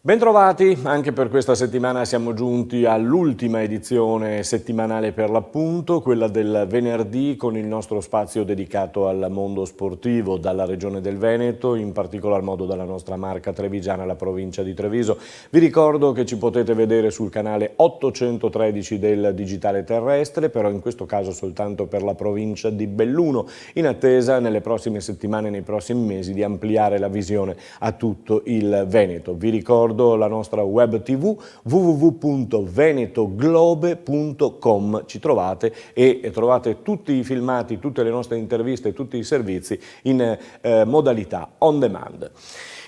Bentrovati, anche per questa settimana siamo giunti all'ultima edizione settimanale per l'appunto, quella del venerdì, con il nostro spazio dedicato al mondo sportivo dalla Regione del Veneto, in particolar modo dalla nostra Marca Trevigiana, la provincia di Treviso. Vi ricordo che ci potete vedere sul canale 813 del Digitale Terrestre, però in questo caso soltanto per la provincia di Belluno, in attesa nelle prossime settimane, nei prossimi mesi, di ampliare la visione a tutto il Veneto. Vi ricordo la nostra web tv www.venetoglobe.com, ci trovate e trovate tutti i filmati, tutte le nostre interviste, tutti i servizi in modalità on demand.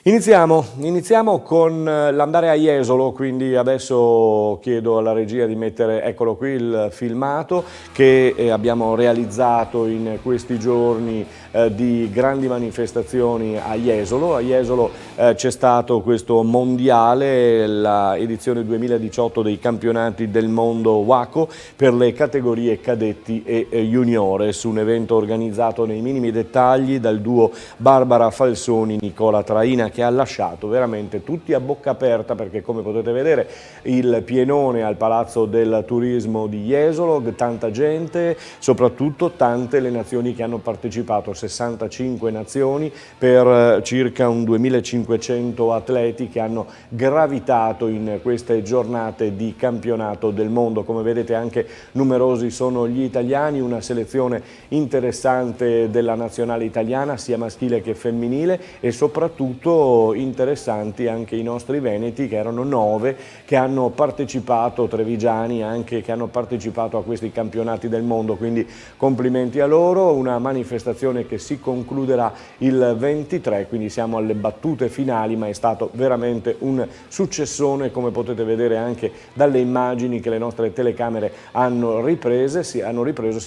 Iniziamo con l'andare a Jesolo, quindi adesso chiedo alla regia di mettere, eccolo qui, il filmato che abbiamo realizzato in questi giorni di grandi manifestazioni a Jesolo. A Jesolo c'è stato questo mondiale, la edizione 2018 dei campionati del mondo WACO per le categorie cadetti e juniores, un evento organizzato nei minimi dettagli dal duo Barbara Falsoni-Nicola Traina, che ha lasciato veramente tutti a bocca aperta, perché come potete vedere il pienone al Palazzo del Turismo di Jesolo, tanta gente, soprattutto tante le nazioni che hanno partecipato, 65 nazioni per circa un 2500 atleti che hanno gravitato in queste giornate di campionato del mondo. Come vedete anche numerosi sono gli italiani, una selezione interessante della nazionale italiana sia maschile che femminile, e soprattutto interessanti anche i nostri veneti, che erano 9, che hanno partecipato, trevigiani anche, che hanno partecipato a questi campionati del mondo, quindi complimenti a loro. Una manifestazione che si concluderà il 23, quindi siamo alle battute finali, ma è stato veramente un successone, come potete vedere anche dalle immagini che le nostre telecamere hanno ripreso. Si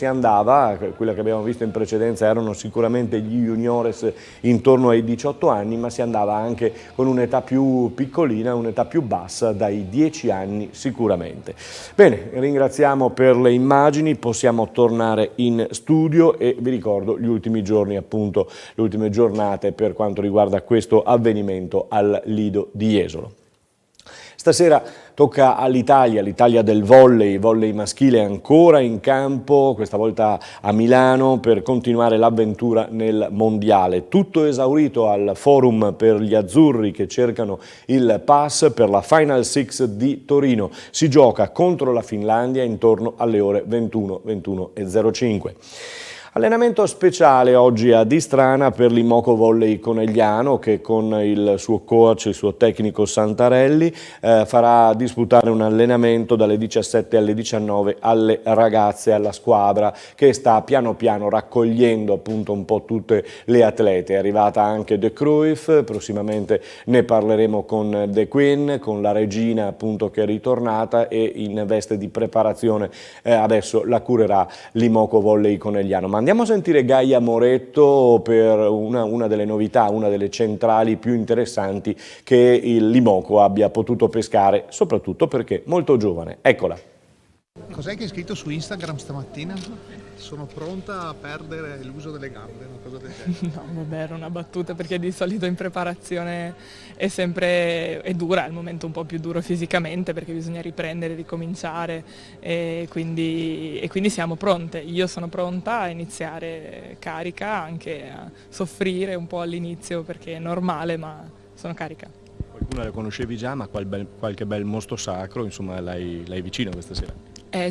andava, quella che abbiamo visto in precedenza erano sicuramente gli juniores intorno ai 18 anni, ma si andava anche con un'età più piccolina, un'età più bassa, dai 10 anni sicuramente. Bene, ringraziamo per le immagini, possiamo tornare in studio e vi ricordo gli ultimi giorni, appunto le ultime giornate per quanto riguarda questo avvenimento al Lido di Jesolo. Stasera tocca all'Italia, l'Italia del volley maschile ancora in campo, questa volta a Milano, per continuare l'avventura nel mondiale. Tutto esaurito al forum per gli azzurri che cercano il pass per la Final Six di Torino. Si gioca contro la Finlandia intorno alle ore 21:05. Allenamento speciale oggi a Distrana per l'Imoco Volley Conegliano, che con il suo coach, il suo tecnico Santarelli, farà disputare un allenamento dalle 17 alle 19 alle ragazze, alla squadra che sta piano piano raccogliendo appunto un po' tutte le atlete. È arrivata anche The Cruyff, prossimamente ne parleremo con The Queen, con la regina appunto che è ritornata e in veste di preparazione adesso la curerà l'Imoco Volley Conegliano. Ma andiamo a sentire Gaia Moretto per una delle novità, una delle centrali più interessanti che l'Imoco abbia potuto pescare, soprattutto perché molto giovane. Eccola. Cos'è che hai scritto su Instagram stamattina? Sono pronta a perdere l'uso delle gambe, una cosa del genere. No, vabbè, era una battuta, perché di solito in preparazione è dura, è il momento un po' più duro fisicamente, perché bisogna riprendere, ricominciare e quindi siamo pronte. Io sono pronta a iniziare carica, anche a soffrire un po' all'inizio perché è normale, ma sono carica. Qualcuno la conoscevi già, ma qualche bel mostro sacro, insomma, l'hai vicino questa sera?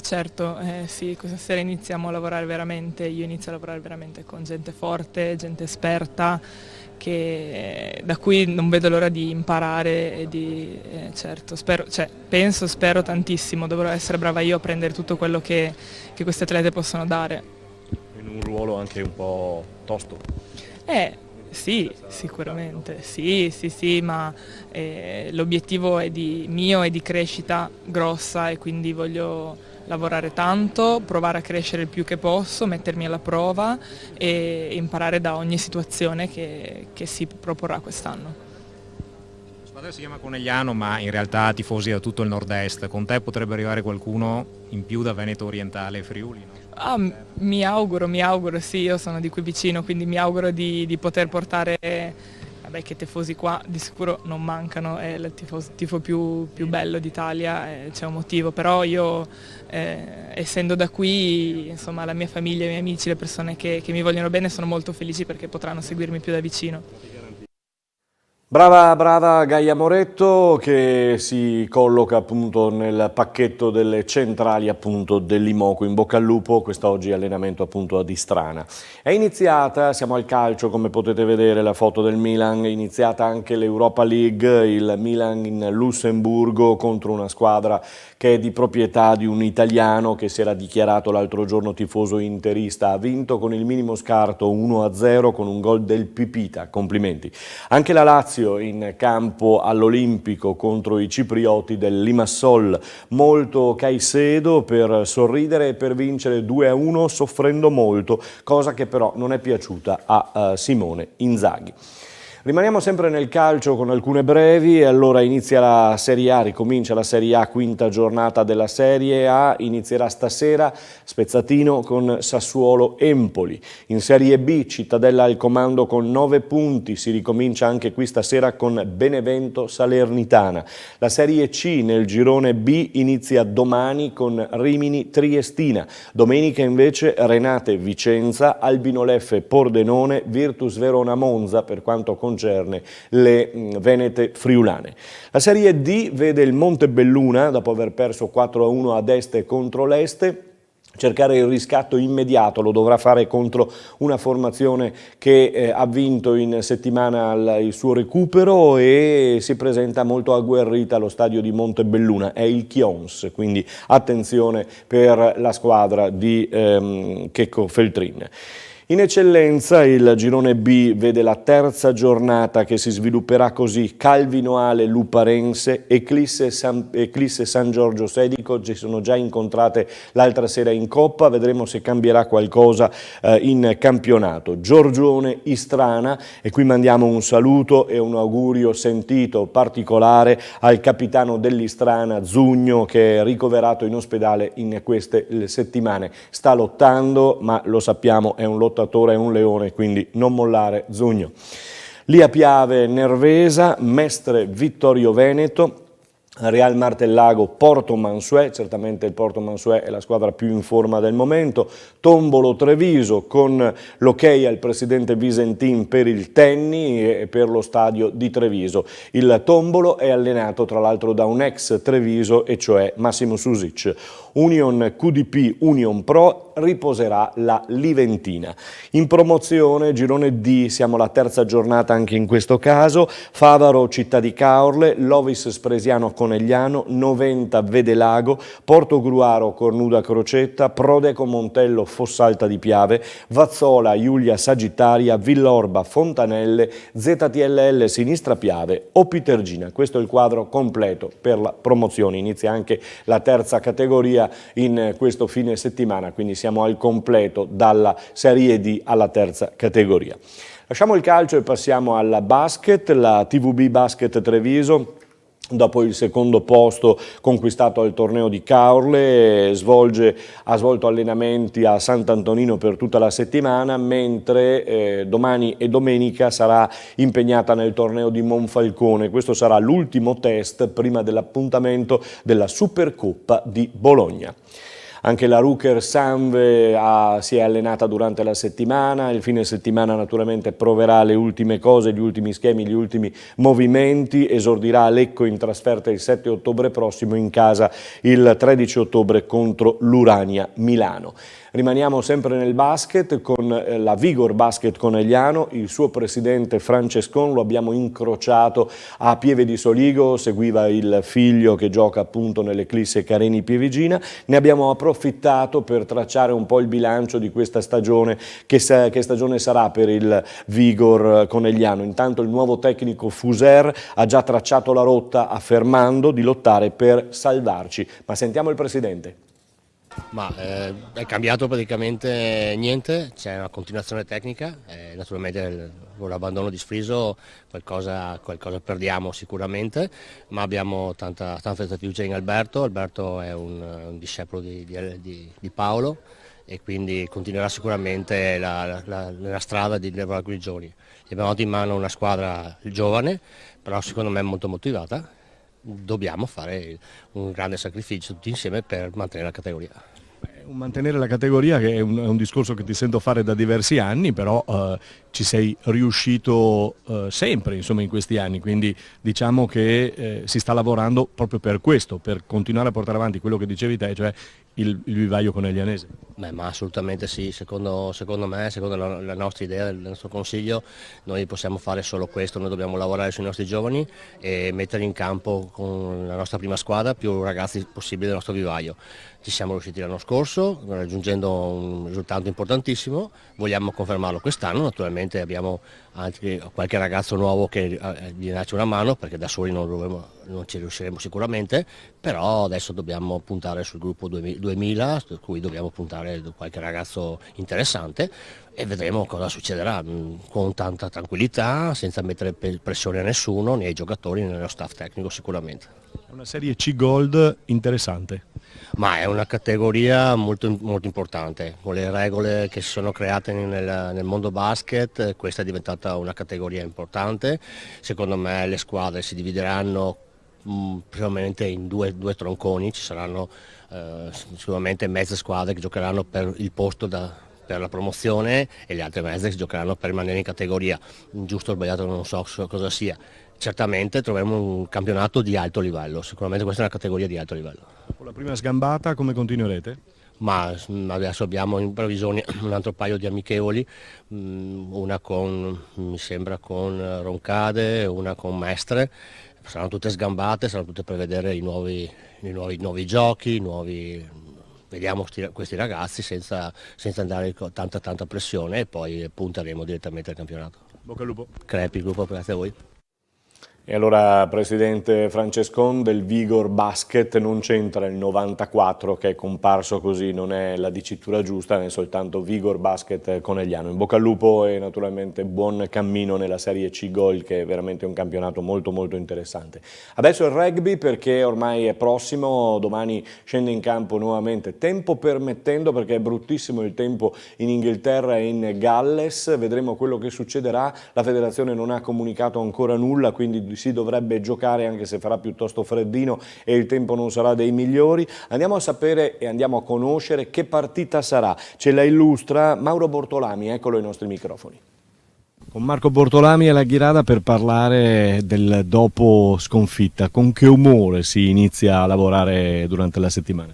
Certo, sì, questa sera iniziamo a lavorare veramente, io inizio a lavorare veramente con gente forte, gente esperta, da cui non vedo l'ora di imparare e certo, spero tantissimo, dovrò essere brava io a prendere tutto quello che queste atlete possono dare. In un ruolo anche un po' tosto. Sì, sicuramente, sì, ma l'obiettivo mio è di crescita grossa, e quindi voglio lavorare tanto, provare a crescere il più che posso, mettermi alla prova e imparare da ogni situazione che si proporrà quest'anno. La squadra si chiama Conegliano, ma in realtà tifosi da tutto il nord-est. Con te potrebbe arrivare qualcuno in più da Veneto Orientale e Friuli, no? Mi auguro, sì, io sono di qui vicino, quindi mi auguro di poter portare vabbè, che tifosi qua di sicuro non mancano, è il tifo più bello d'Italia, c'è un motivo, però io essendo da qui, insomma, la mia famiglia, i miei amici, le persone che mi vogliono bene sono molto felici perché potranno seguirmi più da vicino. Brava Gaia Moretto, che si colloca appunto nel pacchetto delle centrali appunto dell'Imoco. In bocca al lupo, quest'oggi allenamento appunto ad Istrana. È iniziata, siamo al calcio, come potete vedere la foto del Milan, è iniziata anche l'Europa League, il Milan in Lussemburgo contro una squadra che è di proprietà di un italiano che si era dichiarato l'altro giorno tifoso interista. Ha vinto con il minimo scarto 1-0 con un gol del Pipita, complimenti. Anche la Lazio in campo all'Olimpico contro i ciprioti del Limassol, molto Caicedo per sorridere e per vincere 2-1 soffrendo molto, cosa che però non è piaciuta a Simone Inzaghi. Rimaniamo sempre nel calcio con alcune brevi e allora inizia la Serie A, ricomincia la Serie A, quinta giornata della Serie A, inizierà stasera Spezzatino con Sassuolo-Empoli. In Serie B Cittadella al comando con 9 punti, si ricomincia anche qui stasera con Benevento-Salernitana. La Serie C nel girone B inizia domani con Rimini-Triestina. Domenica invece Renate-Vicenza, Albino-Leffe-Pordenone, Virtus Verona-Monza per quanto concerne le venete friulane. La Serie D vede il Montebelluna, dopo aver perso 4-1 ad Este contro l'Este, cercare il riscatto immediato, lo dovrà fare contro una formazione che ha vinto in settimana il suo recupero e si presenta molto agguerrita allo stadio di Montebelluna, è il Chions, quindi attenzione per la squadra di Checco Feltrin. In eccellenza il girone B vede la terza giornata che si svilupperà così: Calvinoale Luparense, Eclisse San Giorgio Sedico, ci sono già incontrate l'altra sera in Coppa, vedremo se cambierà qualcosa in campionato. Giorgione Istrana, e qui mandiamo un saluto e un augurio sentito particolare al capitano dell'Istrana Zugno, che è ricoverato in ospedale in queste settimane. Sta lottando, ma lo sappiamo, è un lottatore, è un leone, quindi non mollare Zugno. Lia Piave Nervesa, Mestre Vittorio Veneto, Real Martellago Porto Mansuè, certamente il Porto Mansuè è la squadra più in forma del momento, Tombolo Treviso con l'ok al presidente Visentin per il Tenni e per lo stadio di Treviso. Il Tombolo è allenato tra l'altro da un ex Treviso, e cioè Massimo Susic. Union QDP Union Pro riposerà la Liventina. In promozione, girone D, siamo alla terza giornata anche in questo caso, Favaro Città di Caorle, Lovis Spresiano Conegliano, Noventa Vedelago, Portogruaro Cornuda Crocetta, Prodeco Montello Fossalta di Piave, Vazzola Giulia Sagittaria, Villorba Fontanelle, ZTLL Sinistra Piave, Opitergina. Questo è il quadro completo per la promozione. Inizia anche la terza categoria in questo fine settimana, quindi siamo al completo dalla Serie D alla terza categoria. Lasciamo il calcio e passiamo al basket. La TVB Basket Treviso, dopo il secondo posto conquistato al torneo di Caorle, ha svolto allenamenti a Sant'Antonino per tutta la settimana, mentre domani e domenica sarà impegnata nel torneo di Monfalcone. Questo sarà l'ultimo test prima dell'appuntamento della Supercoppa di Bologna. Anche la Ruker Sanve si è allenata durante la settimana, il fine settimana naturalmente proverà le ultime cose, gli ultimi schemi, gli ultimi movimenti, esordirà a Lecco in trasferta il 7 ottobre prossimo, in casa il 13 ottobre contro l'Urania Milano. Rimaniamo sempre nel basket con la Vigor Basket Conegliano, il suo presidente Francescon lo abbiamo incrociato a Pieve di Soligo, seguiva il figlio che gioca appunto nell'Eclisse Careni Pievigina, ne abbiamo approfittato per tracciare un po' il bilancio di questa stagione, che stagione sarà per il Vigor Conegliano. Intanto il nuovo tecnico Fuser ha già tracciato la rotta affermando di lottare per salvarci, ma sentiamo il presidente. Ma è cambiato praticamente niente, c'è una continuazione tecnica, naturalmente con l'abbandono di Sfriso qualcosa perdiamo sicuramente, ma abbiamo tanta fiducia in Alberto è un discepolo di Paolo e quindi continuerà sicuramente la strada di lavorare con i giovani. Abbiamo dato in mano una squadra giovane, però secondo me molto motivata. Dobbiamo fare un grande sacrificio tutti insieme per mantenere la categoria. Mantenere la categoria che è un discorso che ti sento fare da diversi anni, però ci sei riuscito sempre insomma, in questi anni, quindi diciamo che si sta lavorando proprio per questo, per continuare a portare avanti quello che dicevi te, cioè il vivaio coneglianese. Beh, ma assolutamente sì, secondo me, secondo la nostra idea, il nostro consiglio, noi possiamo fare solo questo, noi dobbiamo lavorare sui nostri giovani e mettere in campo con la nostra prima squadra più ragazzi possibili del nostro vivaio. Ci siamo riusciti l'anno scorso raggiungendo un risultato importantissimo, vogliamo confermarlo quest'anno, naturalmente abbiamo anche qualche ragazzo nuovo che gli darci una mano perché da soli non ci riusciremo sicuramente, però adesso dobbiamo puntare sul gruppo 2000, su cui dobbiamo puntare qualche ragazzo interessante e vedremo cosa succederà con tanta tranquillità, senza mettere pressione a nessuno, né ai giocatori né allo staff tecnico sicuramente. È una serie C Gold interessante. Ma è una categoria molto importante, con le regole che si sono create nel mondo basket, questa è diventata una categoria importante, secondo me le squadre si divideranno probabilmente in due tronconi, ci saranno sicuramente mezze squadre che giocheranno per il posto per la promozione e le altre mezze che giocheranno per rimanere in categoria, giusto o sbagliato non so cosa sia. Certamente troveremo un campionato di alto livello, sicuramente questa è una categoria di alto livello. Con la prima sgambata come continuerete? Ma adesso abbiamo in previsione un altro paio di amichevoli, una mi sembra con Roncade, una con Mestre, saranno tutte sgambate, saranno tutte per vedere i nuovi giochi, vediamo questi ragazzi senza andare con tanta pressione e poi punteremo direttamente al campionato. Bocca al lupo. Crepi il gruppo, grazie a voi. E allora, presidente Francescon, del Vigor Basket non c'entra il 94 che è comparso così, non è la dicitura giusta, è soltanto Vigor Basket Conegliano. In bocca al lupo e naturalmente buon cammino nella Serie C Gold, che è veramente un campionato molto interessante. Adesso il rugby, perché ormai è prossimo, domani scende in campo nuovamente, tempo permettendo, perché è bruttissimo il tempo in Inghilterra e in Galles, vedremo quello che succederà. La federazione non ha comunicato ancora nulla, quindi si dovrebbe giocare anche se farà piuttosto freddino e il tempo non sarà dei migliori. Andiamo a sapere e andiamo a conoscere che partita sarà. Ce la illustra Mauro Bortolami, eccolo ai nostri microfoni. Con Marco Bortolami alla Ghirada per parlare del dopo sconfitta. Con che umore si inizia a lavorare durante la settimana?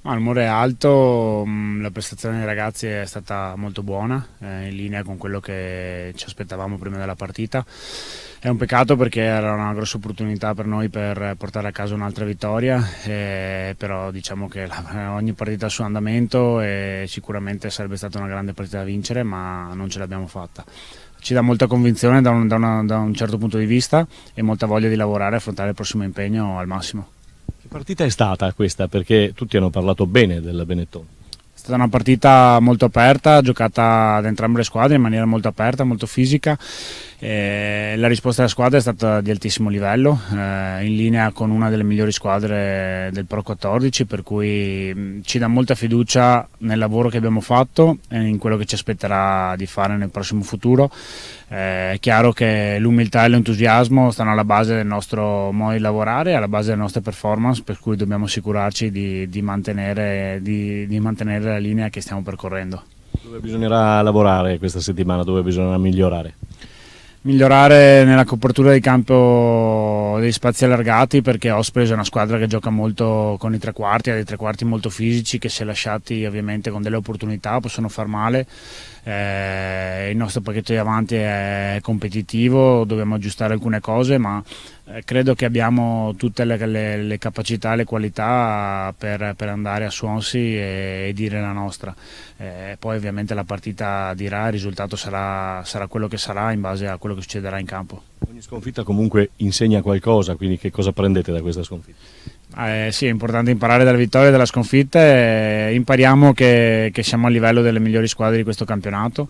L'umore è alto, la prestazione dei ragazzi è stata molto buona, in linea con quello che ci aspettavamo prima della partita. È un peccato perché era una grossa opportunità per noi per portare a casa un'altra vittoria, però diciamo che ogni partita ha il suo andamento e sicuramente sarebbe stata una grande partita da vincere, ma non ce l'abbiamo fatta. Ci dà molta convinzione da un certo punto di vista e molta voglia di lavorare e affrontare il prossimo impegno al massimo. Che partita è stata questa? Perché tutti hanno parlato bene del Benetton. È stata una partita molto aperta, giocata da entrambe le squadre in maniera molto aperta, molto fisica. La risposta della squadra è stata di altissimo livello, in linea con una delle migliori squadre del Pro 14, per cui ci dà molta fiducia nel lavoro che abbiamo fatto e in quello che ci aspetterà di fare nel prossimo futuro. È chiaro che l'umiltà e l'entusiasmo stanno alla base del nostro modo di lavorare, alla base delle nostre performance, per cui dobbiamo assicurarci di mantenere la linea che stiamo percorrendo. Dove bisognerà lavorare questa settimana, dove bisognerà migliorare? Migliorare nella copertura di campo degli spazi allargati, perché Ospreys è una squadra che gioca molto con i tre quarti, ha dei tre quarti molto fisici che, se lasciati ovviamente con delle opportunità, possono far male. Il nostro pacchetto di avanti è competitivo, dobbiamo aggiustare alcune cose, ma credo che abbiamo tutte le capacità e le qualità per andare a Swansea e dire la nostra. Poi ovviamente la partita dirà, il risultato sarà quello che sarà in base a quello che succederà in campo. Ogni sconfitta comunque insegna qualcosa, quindi che cosa prendete da questa sconfitta? Sì, è importante imparare dalle vittorie e dalle sconfitte, impariamo che siamo a livello delle migliori squadre di questo campionato,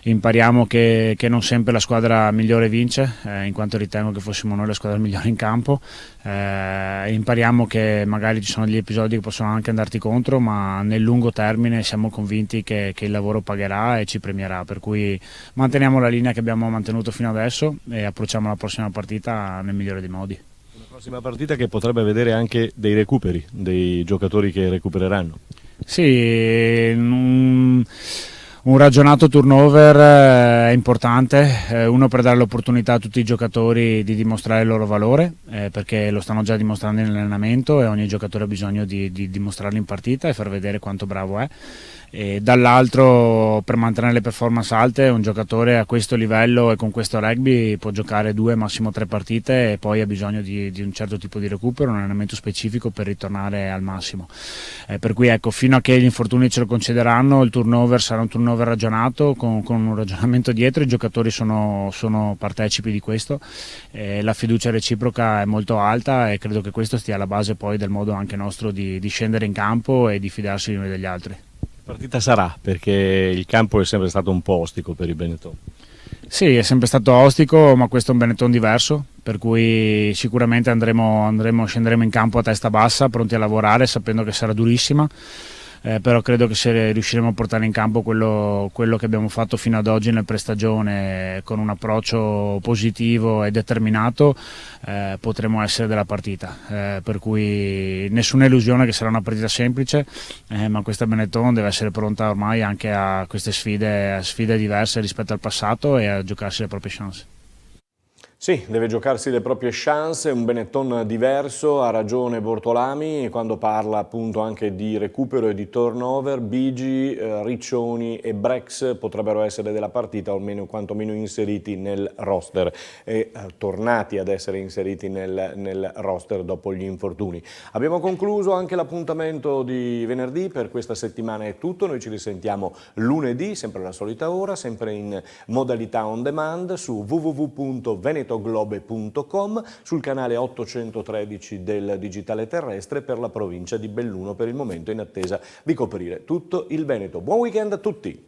impariamo che non sempre la squadra migliore vince, in quanto ritengo che fossimo noi la squadra migliore in campo, impariamo che magari ci sono degli episodi che possono anche andarti contro, ma nel lungo termine siamo convinti che il lavoro pagherà e ci premierà, per cui manteniamo la linea che abbiamo mantenuto fino adesso e approcciamo la prossima partita nel migliore dei modi. Prossima partita che potrebbe vedere anche dei recuperi, dei giocatori che recupereranno. Sì, un ragionato turnover è importante, uno per dare l'opportunità a tutti i giocatori di dimostrare il loro valore, perché lo stanno già dimostrando in allenamento e ogni giocatore ha bisogno di dimostrarlo in partita e far vedere quanto bravo è. E dall'altro, per mantenere le performance alte, un giocatore a questo livello e con questo rugby può giocare 2 massimo 3 partite e poi ha bisogno di un certo tipo di recupero, un allenamento specifico per ritornare al massimo, per cui ecco, fino a che gli infortuni ce lo concederanno, il turnover sarà un turnover ragionato con un ragionamento dietro, i giocatori sono partecipi di questo, la fiducia reciproca è molto alta e credo che questo stia alla base poi del modo anche nostro di scendere in campo e di fidarsi gli uni degli altri. Partita sarà, perché il campo è sempre stato un po' ostico per il Benetton. Sì, è sempre stato ostico, ma questo è un Benetton diverso, per cui sicuramente scenderemo in campo a testa bassa, pronti a lavorare, sapendo che sarà durissima, però credo che se riusciremo a portare in campo quello che abbiamo fatto fino ad oggi nel prestagione con un approccio positivo e determinato, potremo essere della partita, per cui nessuna illusione che sarà una partita semplice, ma questa Benetton deve essere pronta ormai anche a queste sfide diverse rispetto al passato e a giocarsi le proprie chance. Sì, deve giocarsi le proprie chance, un Benetton diverso, ha ragione Bortolami quando parla appunto anche di recupero e di turnover. Bigi, Riccioni e Brex potrebbero essere della partita, o almeno quantomeno inseriti nel roster e tornati ad essere inseriti nel roster dopo gli infortuni. Abbiamo concluso anche l'appuntamento di venerdì, per questa settimana è tutto, noi ci risentiamo lunedì, sempre alla solita ora, sempre in modalità on demand su www.venetoglobe.com, sul canale 813 del digitale terrestre per la provincia di Belluno, per il momento in attesa di coprire tutto il Veneto. Buon weekend a tutti!